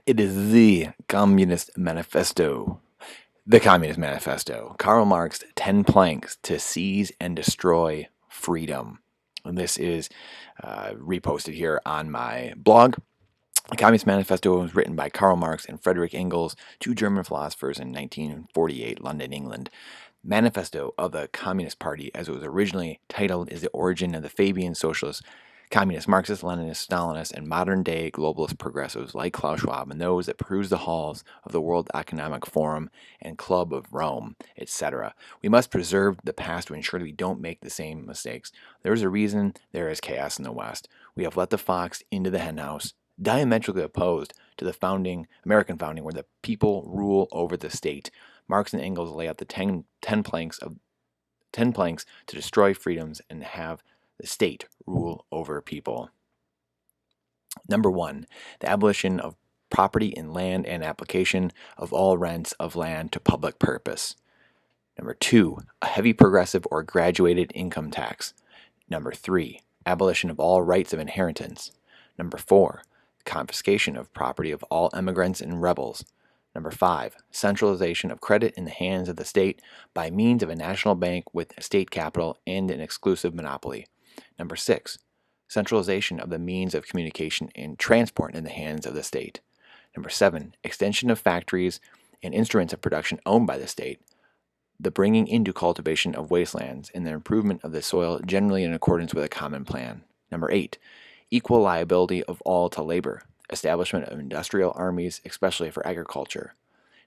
It is the Communist Manifesto. The Communist Manifesto. Karl Marx, 10 planks to seize and destroy freedom. And this is reposted here on my blog. The Communist Manifesto was written by Karl Marx and Friedrich Engels, two German philosophers in 1948, London, England. Manifesto of the Communist Party, as it was originally titled, is the origin of the Fabian socialist, communist, Marxist, Leninist, Stalinist, and modern-day globalist progressives like Klaus Schwab and those that peruse the halls of the World Economic Forum and Club of Rome, etc. We must preserve the past to ensure that we don't make the same mistakes. There is a reason there is chaos in the West. We have let the fox into the henhouse, diametrically opposed to the American founding, where the people rule over the state. Marx and Engels lay out the 10 planks to destroy freedoms and have the state rule over people. Number 1, the abolition of property in land and application of all rents of land to public purpose. Number 2, a heavy progressive or graduated income tax. Number 3, abolition of all rights of inheritance. Number 4, confiscation of property of all emigrants and rebels. Number 5, centralization of credit in the hands of the state by means of a national bank with state capital and an exclusive monopoly. Number 6, centralization of the means of communication and transport in the hands of the state. Number 7, extension of factories and instruments of production owned by the state, the bringing into cultivation of wastelands, and the improvement of the soil generally in accordance with a common plan. Number 8, equal liability of all to labor, establishment of industrial armies, especially for agriculture.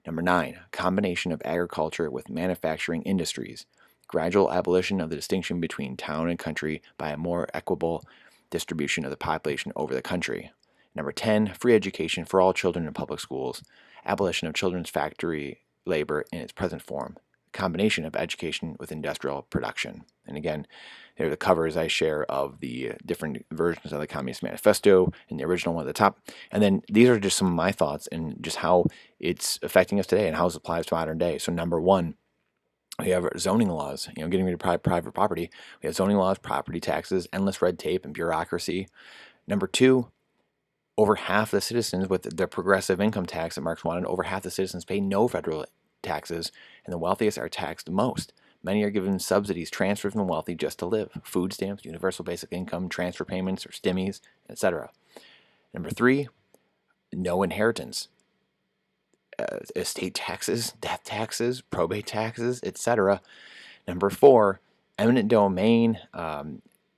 Number 9, combination of agriculture with manufacturing industries, gradual abolition of the distinction between town and country by a more equitable distribution of the population over the country. Number 10, free education for all children in public schools, abolition of children's factory labor in its present form, combination of education with industrial production. And again, there are the covers I share of the different versions of the Communist Manifesto and the original one at the top. And then these are just some of my thoughts and just how it's affecting us today and how it applies to modern day. So number 1, we have zoning laws, getting rid of private property. We have zoning laws, property taxes, endless red tape and bureaucracy. Number 2, over half the citizens with the progressive income tax that Marx wanted, over half the citizens pay no federal taxes, and the wealthiest are taxed the most. Many are given subsidies transferred from the wealthy just to live. Food stamps, universal basic income, transfer payments, or stimmies, etc. Number 3, no inheritance. Estate taxes, death taxes, probate taxes, etc. Number 4, eminent domain.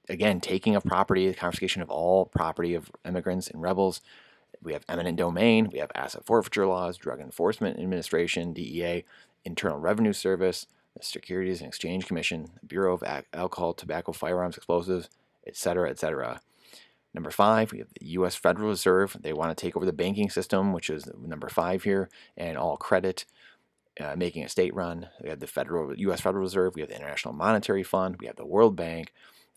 Again, taking of property, the confiscation of all property of immigrants and rebels. We have eminent domain. We have asset forfeiture laws, Drug Enforcement Administration, DEA, Internal Revenue Service, the Securities and Exchange Commission, the Bureau of Alcohol, Tobacco, Firearms, Explosives, etc., etc. Number 5, we have the U.S. Federal Reserve. They want to take over the banking system, which is number 5 here, and all credit, making it state-run. We have the U.S. Federal Reserve. We have the International Monetary Fund. We have the World Bank,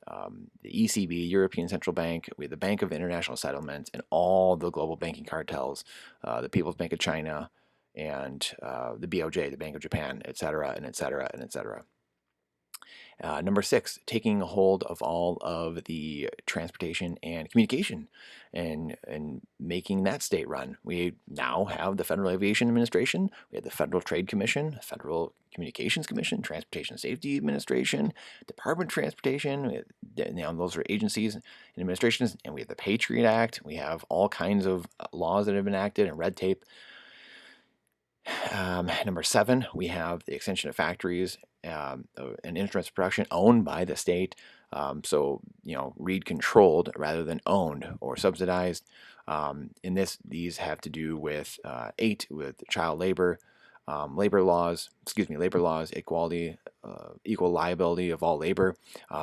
the ECB, European Central Bank. We have the Bank of International Settlements, and all the global banking cartels, the People's Bank of China, and the BOJ, the Bank of Japan, etc., and etc., and etc. Number 6, taking hold of all of the transportation and communication and making that state run. We now have the Federal Aviation Administration, we have the Federal Trade Commission, Federal Communications Commission, Transportation Safety Administration, Department of Transportation. Those are agencies and administrations, and we have the Patriot Act. We have all kinds of laws that have been enacted and red tape. Number 7, we have the extension of factories and instruments of production owned by the state. Read controlled rather than owned or subsidized. These have to do with 8, with child labor, labor laws, equality, equal liability of all labor.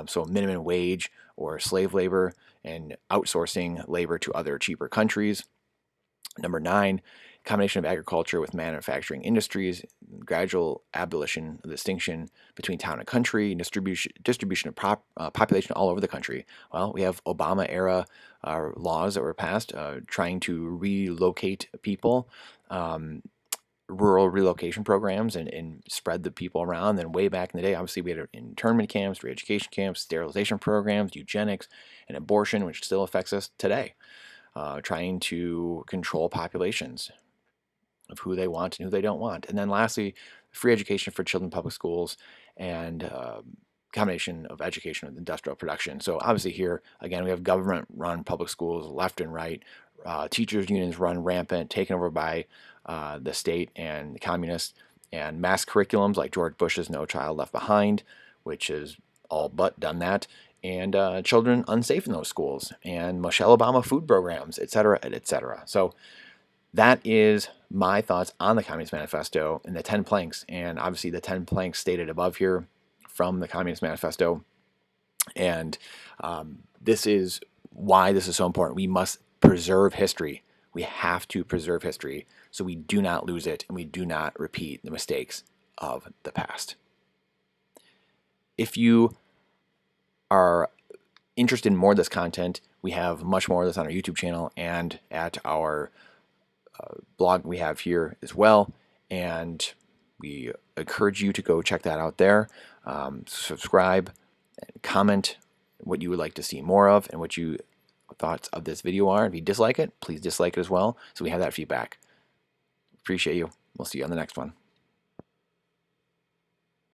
So minimum wage or slave labor and outsourcing labor to other cheaper countries. Number 9, combination of agriculture with manufacturing industries, gradual abolition of the distinction between town and country, and distribution of population all over the country. Well, we have Obama-era laws that were passed trying to relocate people, rural relocation programs, and spread the people around. And way back in the day, obviously, we had internment camps, re-education camps, sterilization programs, eugenics, and abortion, which still affects us today. trying to control populations of who they want and who they don't want. And then lastly, free education for children in public schools and combination of education with industrial production. So obviously here, again, we have government-run public schools left and right. Teachers' unions run rampant, taken over by the state and the communists, and mass curriculums like George Bush's No Child Left Behind, which is all but done that, and children unsafe in those schools, and Michelle Obama food programs, et cetera, et cetera. So that is my thoughts on the Communist Manifesto and the 10 planks, and obviously the 10 planks stated above here from the Communist Manifesto. And this is why this is so important. We must preserve history. We have to preserve history so we do not lose it and we do not repeat the mistakes of the past. If you are interested in more of this content, we have much more of this on our YouTube channel and at our blog we have here as well, and we encourage you to go check that out there. Subscribe, and comment what you would like to see more of and what you thoughts of this video are. If you dislike it, please dislike it as well, so we have that feedback. Appreciate you. We'll see you on the next one.